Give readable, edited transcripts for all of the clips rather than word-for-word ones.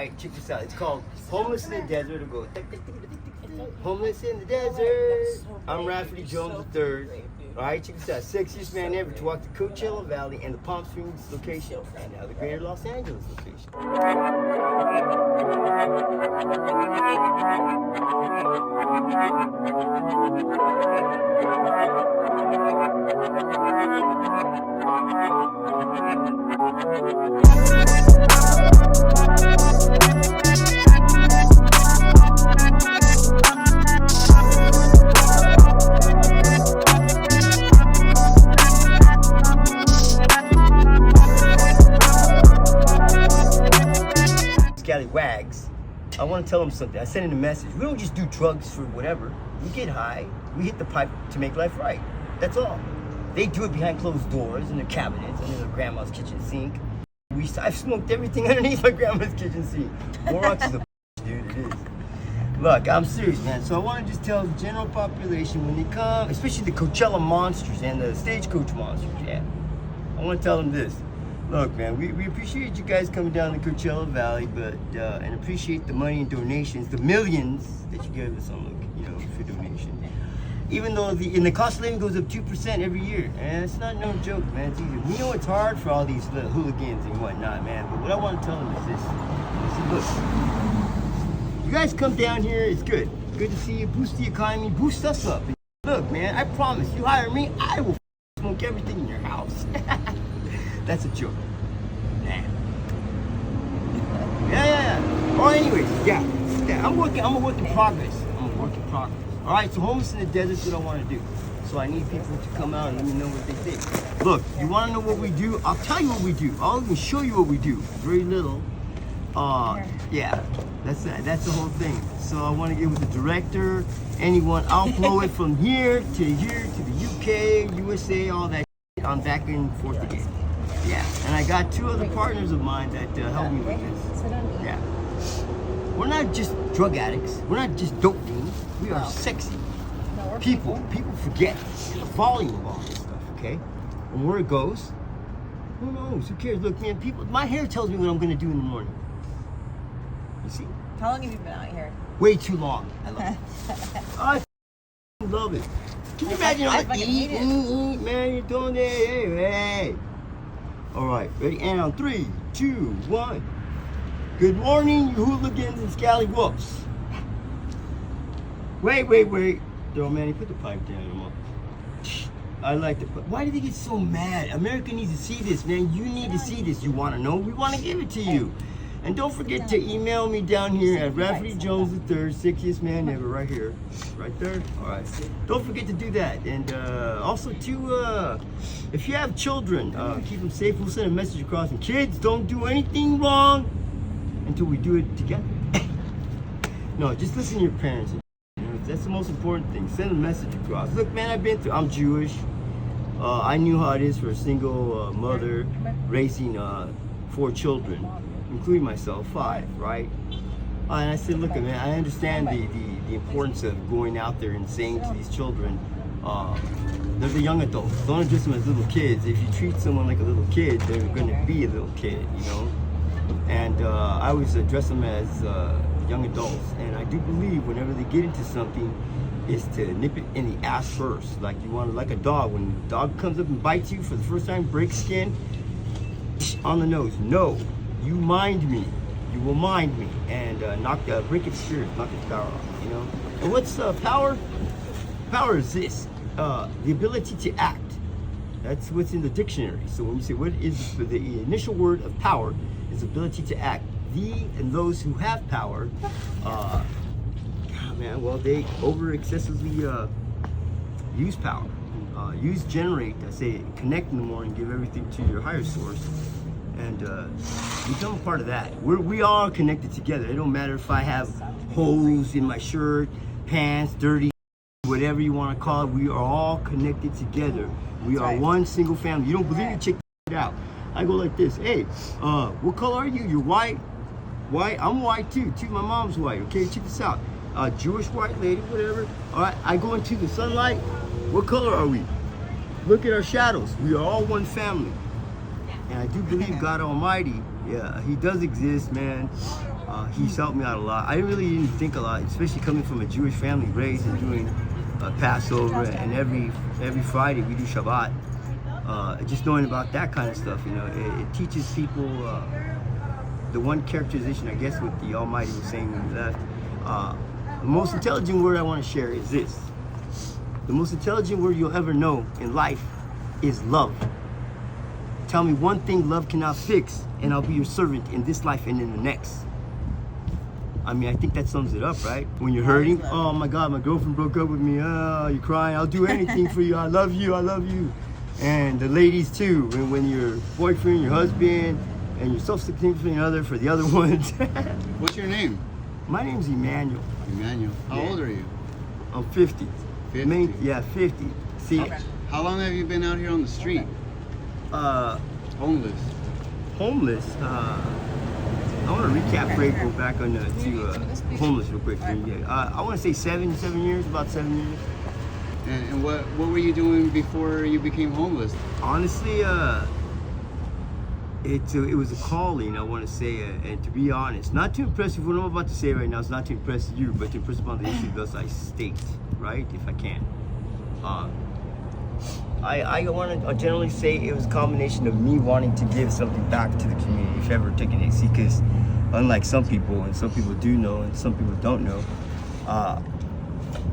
right? Check this out. It's called Homeless in the Desert. It'll go. Homeless in the Desert. I'm Rafferty Jones III. All right, check this out. Sexiest man ever to walk the Coachella Valley and the Palm Springs location, and now the Greater Los Angeles location. Wags, I want to tell them something. I sent in a message. We don't just do drugs for whatever. We get high. We hit the pipe to make life right. That's all. They do it behind closed doors, in their cabinets, under their grandma's kitchen sink. I've smoked everything underneath my grandma's kitchen sink. Borax is a dude, it is. Look, I'm serious, man. So I want to just tell the general population when they come, especially the Coachella monsters and the Stagecoach monsters, yeah. I want to tell them this. Look, man, we appreciate you guys coming down the Coachella Valley, but and appreciate the money and donations, the millions that you give us on, for donations. Even though the cost of living goes up 2% every year, and it's not no joke, man. It's easy. We know it's hard for all these little hooligans and whatnot, man. But what I want to tell them is this: look, you guys come down here, it's good. Good to see you. Boost the economy, boost us up. Look, man, I promise, you hire me, I will smoke everything in your house. That's a joke. Nah. Yeah. Oh, anyways, yeah. I'm a work in progress. All right, so Homeless in the Desert is what I want to do. So I need people to come out and let me know what they think. Look, you want to know what we do? I'll tell you what we do. I'll even show you what we do. Very little. Yeah, that's the whole thing. So I want to get with the director, anyone. I'll blow it from here to the UK, USA, all that. I'm back and forth again. Yeah, and I got 2 other partners of mine that help me with this. Yeah. We're not just drug addicts. We're not just dope fiends. We are sexy people. People forget the volume of all this stuff, okay? And where it goes, who knows? Who cares? Look, man, my hair tells me what I'm going to do in the morning. You see? How long have you been out here? Way too long. I love it. I love it. Can you imagine all the eat, man, you're doing it. Hey. All right, ready? And on 3, 2, 1. Good morning, you hooligans and scallywoops. Wait. Yo, Manny, put the pipe down. I like the pipe. Why do they get so mad? America needs to see this, man. You need to see this. You want to know? We want to give it to you. And don't forget to email me down here at Rafferty Jones III, sexiest man ever, right here. Right there? All right. Don't forget to do that. And also, too, if you have children, keep them safe. We'll send a message across. And kids, don't do anything wrong until we do it together. No, just listen to your parents. That's the most important thing. Send a message across. Look, man, I'm Jewish. I knew how it is for a single mother raising 4 children. Including myself, 5, right? And I said, look, man, I understand the importance of going out there and saying to these children, they're the young adults. Don't address them as little kids. If you treat someone like a little kid, they're going to be a little kid, And I always address them as young adults. And I do believe whenever they get into something, is to nip it in the ass first. Like like a dog. When the dog comes up and bites you for the first time, breaks skin, on the nose. No. You mind me. You will mind me and break its spirit, knock its power off. And what's power? Power is this: the ability to act. That's what's in the dictionary. So when you say what is the initial word of power, is ability to act. And those who have power, they excessively use power. Generate. I say connect in the morning, give everything to your higher source. And become a part of that. We are connected together. It don't matter if I have holes in my shirt, pants, dirty, whatever you want to call it. We are all connected together. We are one single family. You don't believe me? Check it out. I go like this. Hey, what color are you? You're white. White. I'm white too. My mom's white. Okay, check this out. Jewish white lady, whatever. All right. I go into the sunlight. What color are we? Look at our shadows. We are all one family. And I do believe God Almighty, yeah, He does exist, man. He's helped me out a lot. I really didn't think a lot, especially coming from a Jewish family, raised and doing Passover, and every Friday we do Shabbat. Just knowing about that kind of stuff, it teaches people the one characterization, I guess, what the Almighty was saying when He left. The most intelligent word I want to share is this. The most intelligent word you'll ever know in life is love. Tell me one thing love cannot fix, and I'll be your servant in this life and in the next. I mean, I think that sums it up, right? When you're hurting, oh my God, my girlfriend broke up with me. Oh, you're crying. I'll do anything for you. I love you. I love you. And the ladies too. When your boyfriend, your husband, and your subsequent other for the other ones. What's your name? My name's Emmanuel. Emmanuel. How old are you? I'm 50. 50? Yeah, 50. See, how long have you been out here on the street? Homeless. Homeless. I want to recap break, go back on to homeless real quick. I want to say 7 years, about 7 years. And what were you doing before you became homeless? Honestly, it was a calling, I want to say, and to be honest, not to impress you. What I'm about to say right now is not to impress you, but to impress upon the issue thus I state, right? If I can. I want to generally say it was a combination of me wanting to give something back to the community, if ever taking it. See, because unlike some people, and some people do know, and some people don't know,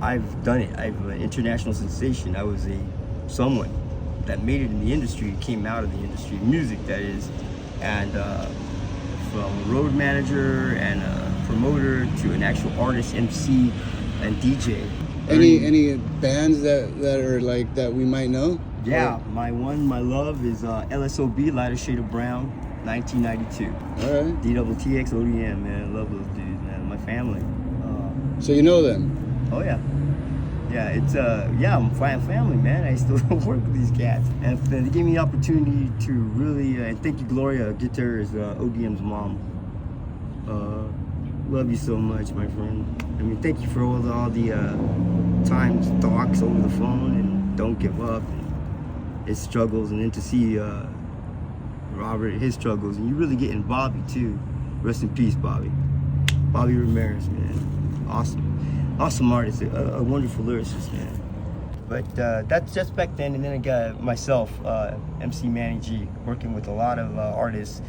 I've done it. I'm an international sensation. I was someone that made it in the industry, came out of the industry, music that is, and from a road manager and a promoter to an actual artist, MC, and DJ. Any bands that are like that we might know? Yeah, my love is LSOB, Lighter Shade of Brown, 1992. All right. DTTX, ODM, man, I love those dudes, man. My family. So you know them? Oh yeah. Yeah, it's I'm family, man. I still work with these cats, and they gave me the opportunity to really and thank you, Gloria. Guitar is ODM's mom. Love you so much, my friend. I mean, thank you for all the times talks over the phone, and don't give up, and his struggles, and then to see Robert, his struggles, and you really getting Bobby too. Rest in peace, Bobby. Bobby Ramirez, man. Awesome artist, a wonderful lyricist, man. But that's just back then, and then I got myself, MC Manny G, working with a lot of artists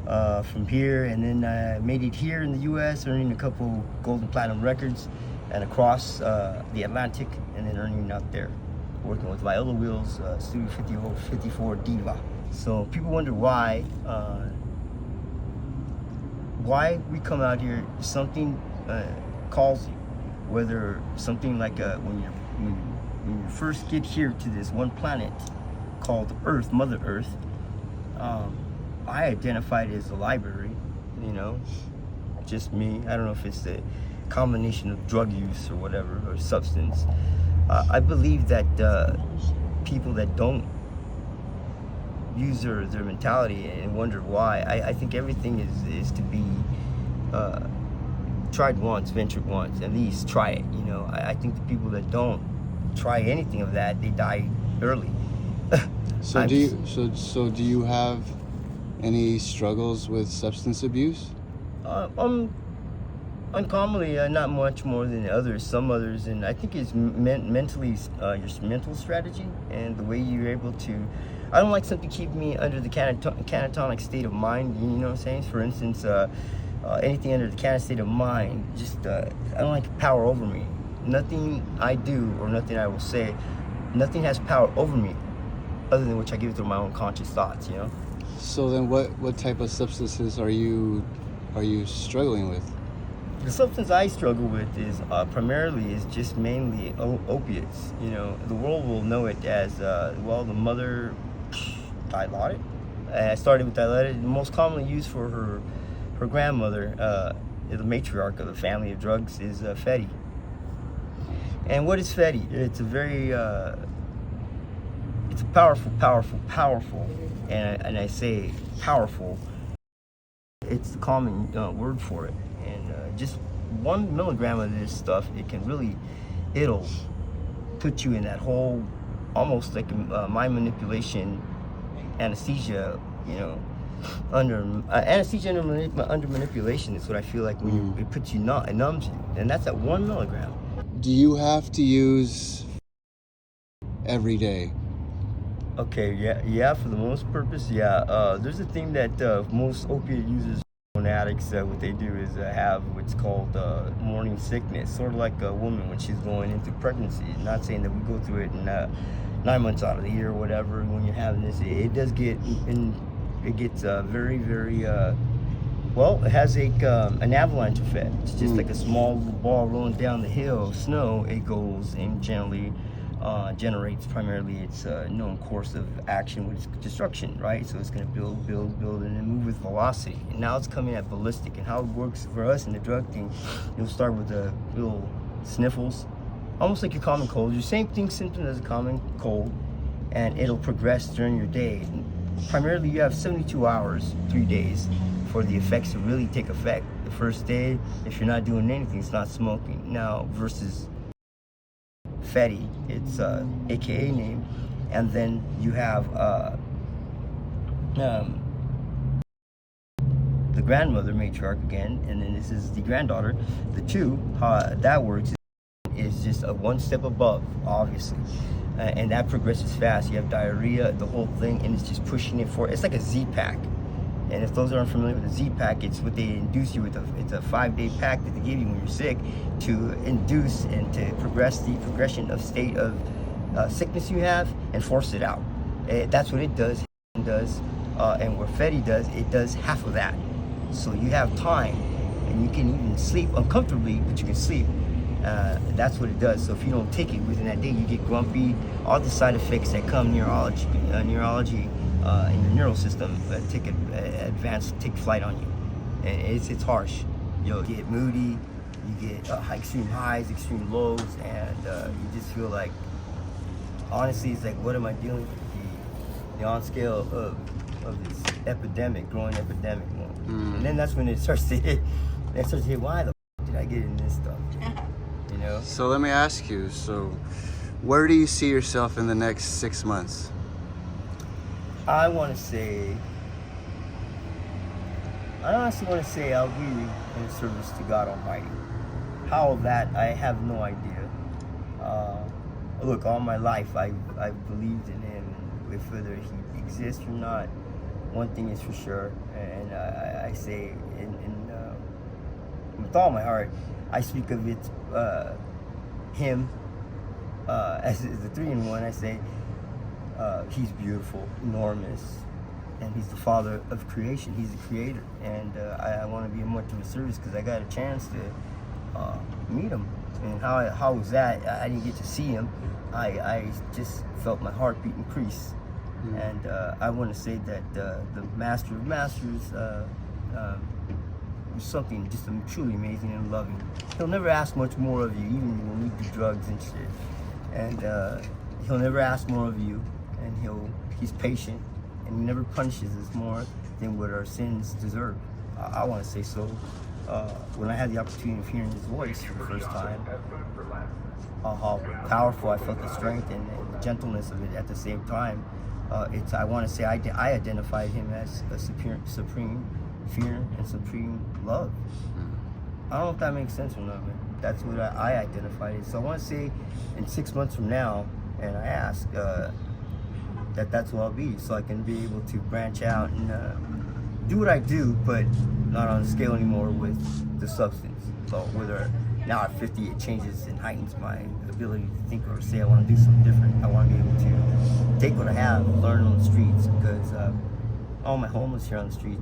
from here, and then I made it here in the U.S., earning a couple gold and platinum records, and across the Atlantic, and then earning out there, working with Viola Wheels, Studio 54 Diva. So people wonder why we come out here. Something calls you, whether something like when you first get here to this one planet called Earth, Mother Earth. I identified it as a library, just me. I don't know if it's the combination of drug use or whatever, or substance. I believe that people that don't use their mentality and wonder why, I think everything is to be tried once, ventured once, at least try it. I think the people that don't try anything of that, they die early. So do you have any struggles with substance abuse? Uncommonly, not much more than others. Some others, and I think it's mentally your mental strategy and the way you're able to. I don't like something to keep me under the catatonic state of mind. You know what I'm saying? For instance, anything under the catatonic state of mind. Just I don't like power over me. Nothing I do or nothing I will say, nothing has power over me, other than which I give it through my own conscious thoughts. So then, what type of substances are you struggling with? The substance I struggle with is just mainly opiates. The world will know it as the mother Dilaudid. I started with Dilaudid, most commonly used for her grandmother, the matriarch of the family of drugs, is Fetty. And what is Fetty? It's a very it's a powerful, and I say powerful. It's the common word for it. And just 1 milligram of this stuff, it'll put you in that whole, almost like a mind manipulation, anesthesia, anesthesia under manipulation is what I feel like when it puts you numb, it numbs you, and that's at 1 milligram. Do you have to use every day? Okay, yeah, for the most purpose, yeah. There's a thing that most opiate users and addicts, what they do is have what's called morning sickness, sort of like a woman when she's going into pregnancy. Not saying that we go through it in 9 months out of the year or whatever. When you're having this, it does get it gets very, very well. It has an avalanche effect. It's just like a small ball rolling down the hill of snow. It goes and generally generates primarily its known course of action, which is destruction, right? So it's going to build, and then move with velocity. And now it's coming at ballistic. And how it works for us in the drug thing, you'll start with the little sniffles, almost like your common cold. Your same thing, symptom as a common cold, and it'll progress during your day. Primarily, you have 72 hours, 3 days, for the effects to really take effect. The first day, if you're not doing anything, it's not smoking. Now, versus Fetty, it's AKA name, and then you have the grandmother matriarch again, and then this is the granddaughter. The two, how that works is just a one step above, obviously, and that progresses fast. You have diarrhea, the whole thing, and it's just pushing it forward. It's like a Z-pack. And if those aren't familiar with the Z-pack, it's what they induce you with. It's a 5-day pack that they give you when you're sick to induce and to progress the progression of state of sickness you have and force it out. That's what it does. And what Fetty does, it does half of that. So you have time, and you can even sleep uncomfortably, but you can sleep. That's what it does. So if you don't take it within that day, you get grumpy. All the side effects that come neurology in your neural system take flight on you, and it's harsh. You'll get moody, you get extreme highs, extreme lows, and you just feel like, honestly, it's like, what am I dealing with? The on scale of this growing epidemic, and then that's when it starts to hit. Why the f did I get in this stuff? You know. So let me ask you. So, where do you see yourself in the next 6 months? I honestly want to say I'll be in service to God Almighty. How that, I have no idea. Look, all my life I've believed in Him, and whether He exists or not, one thing is for sure, and I say with all my heart, I speak of it, Him as the 3-in-1. I say He's beautiful, enormous, and He's the Father of creation. He's the Creator, and I want to be much of a service because I got a chance to meet Him. And how was that? I didn't get to see Him. I just felt my heartbeat increase, and I want to say that the Master of Masters was something just truly amazing and loving. He'll never ask much more of you, even when we do drugs and shit, and He'll never ask more of you. And He's patient, and He never punishes us more than what our sins deserve. I want to say so. When I had the opportunity of hearing His voice for the first time, how powerful I felt, the strength and the gentleness of it at the same time. I want to say I identified Him as a supreme fear and supreme love. I don't know if that makes sense or not, man. That's what I identified it. So I want to say in 6 months from now, and I ask that's what I'll be, so I can be able to branch out and do what I do, but not on a scale anymore with the substance. So whether now at 50 it changes and heightens my ability to think or say I want to do something different. I want to be able to take what I have, learn on the streets, because all my homeless here on the street,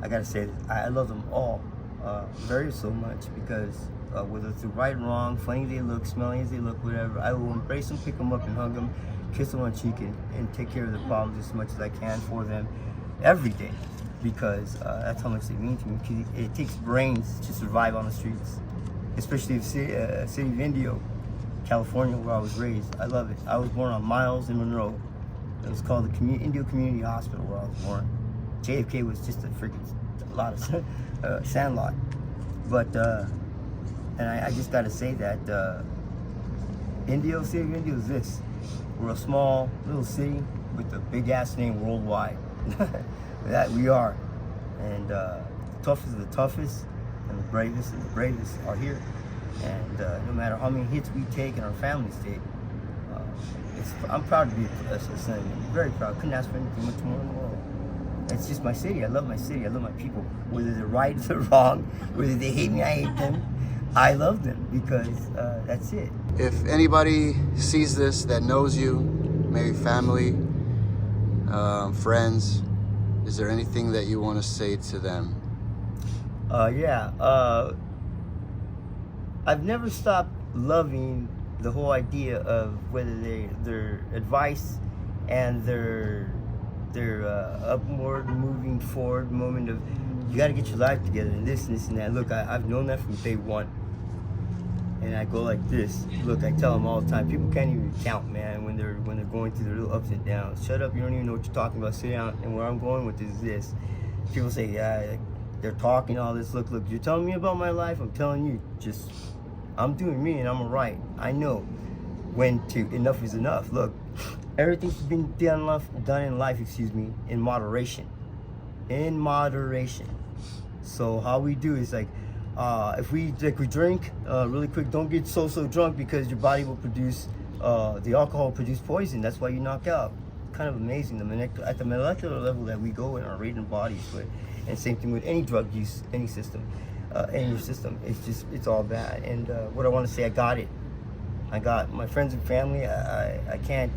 I gotta say I love them all very so much, because whether it's right or wrong, funny they look, smelly as they look, whatever, I will embrace them, pick them up and hug them, kiss them on the cheek, and take care of their problems as much as I can for them every day, because that's how much they mean to me. It takes brains to survive on the streets, especially in the city of Indio, California, where I was raised. I love it. I was born on Miles and Monroe. It was called the Indio Community Hospital where I was born. JFK was just a freaking lot of sandlot. But, and I just gotta say that city of Indio is this. We're a small little city with a big ass name worldwide. That we are. And the toughest of the toughest and the bravest are here. And no matter how many hits we take and our families take, I'm proud to be a son. Very proud. Couldn't ask for anything much more in the world. It's just my city. I love my city. I love my people. Whether they're right or they're wrong, whether they hate me, I hate them. I love them because that's it. If anybody sees this that knows you, maybe family, friends, is there anything that you want to say to them? I've never stopped loving the whole idea of whether their advice and their upward moving forward moment of you got to get your life together and this and that. Look, I've known that from day one. And I go like this. Look, I tell them all the time. People can't even count, man, when they're going through their little ups and downs. Shut up! You don't even know what you're talking about. Sit down. And where I'm going with this is this. People say, yeah, they're talking all this. Look, you're telling me about my life. I'm telling you, just I'm doing me, and I'm alright. I know when to enough is enough. Look, everything's been done in life. In moderation. In moderation. So how we do is like. If we drink really quick, don't get so drunk because your body will produce the alcohol will produce poison. That's why you knock out. Kind of amazing at the molecular level that we go in our radiant bodies. And same thing with any drug use, any system, in your system. It's all bad. And what I want to say, I got it. I got my friends and family. I can't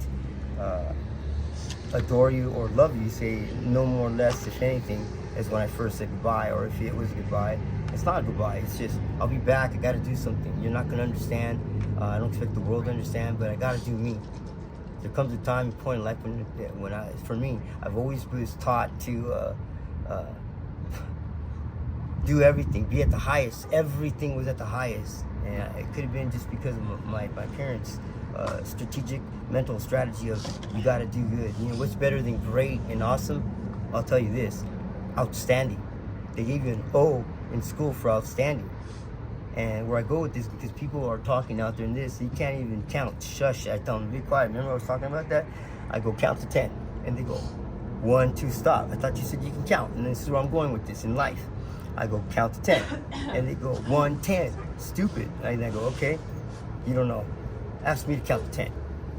adore you or love you. Say no more or less, if anything, as when I first said goodbye, or if it was a goodbye. It's not a goodbye. It's just I'll be back. I got to do something. You're not gonna understand. I don't expect the world to understand, but I got to do me. There comes a time, a point in life when for me, I've always was taught to do everything, be at the highest. Everything was at the highest, and it could have been just because of my parents' strategic mental strategy of you got to do good. You know what's better than great and awesome? I'll tell you this: outstanding. They gave you an O in school for outstanding. And where I go with this, because people are talking out there in this, you can't even count. Shush, I tell them, be quiet. Remember I was talking about that? I go count to 10, and they go 1, 2, stop. I thought you said you can count, and this is where I'm going with this in life. I go count to 10, and they go 1, 10, stupid. And I go, okay, you don't know. Ask me to count to 10.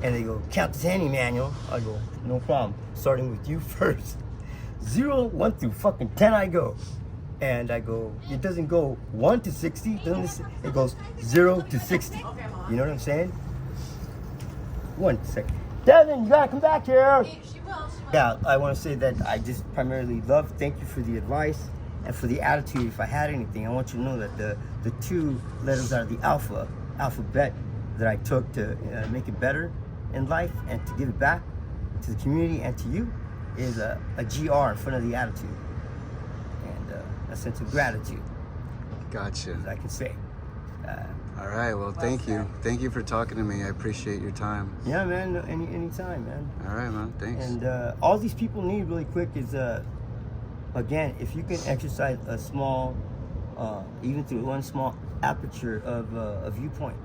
And they go, count to 10, Emmanuel. I go, no problem. Starting with you first. 0, 1 through fucking 10 I go. And I go, it doesn't go 1 to 60, it goes 0 to 60. You know what I'm saying? 1 second. Devin, you gotta come back here. She will. Yeah, I want to say that I just primarily thank you for the advice and for the attitude. If I had anything, I want you to know that the 2 letters out of the alphabet that I took to make it better in life and to give it back to the community and to you is a GR in front of the attitude. A sense of gratitude. Gotcha. As I can say. All right. Well, thank you. Thank you for talking to me. I appreciate your time. Yeah, man. Anytime, man. All right, man. Thanks. And all these people need really quick is, again, if you can exercise a small, even through one small aperture of a viewpoint,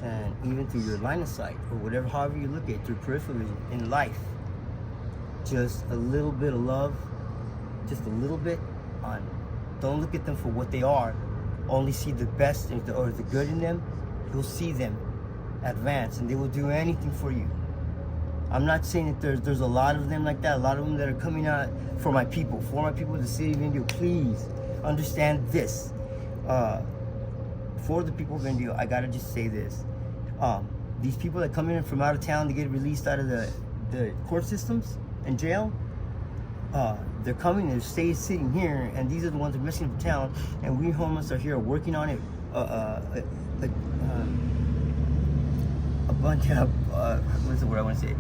and even through your line of sight or whatever, however you look at it, through peripheral vision in life, just a little bit of love, just a little bit. Don't look at them for what they are. Only see the best or the good in them. You'll see them advance, and they will do anything for you. I'm not saying that there's a lot of them like that. A lot of them that are coming out for my people, in the city of India. Please understand this. For the people of India, I gotta just say this: these people that come in from out of town to get released out of the court systems and jail. They're coming and sitting here, and these are the ones that are messing up the town, and we homeless are here working on it. A bunch of what's the word I want to say?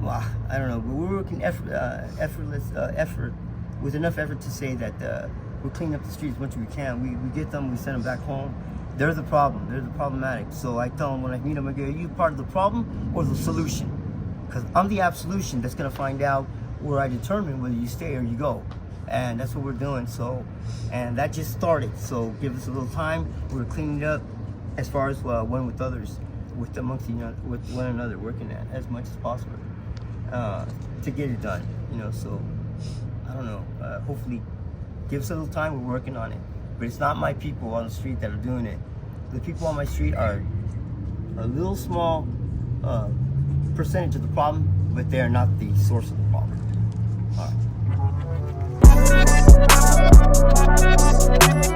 Well, I don't know, but we're working effort with enough effort to say that we're cleaning up the streets as much as we can. We get them, we send them back home. They're the problem. They're the problematic. So I tell them when I meet them, I go, are you part of the problem or the solution? Because I'm the absolution that's going to find out where I determine whether you stay or you go. And that's what we're doing. So, and that just started. So give us a little time. We're cleaning it up as far as one with others, with one another, working at as much as possible. to get it done. You know, so I don't know. Hopefully, give us a little time. We're working on it, but it's not my people on the street that are doing it. The people on my street are a little small percentage of the problem, but they're not the source of the problem. All right.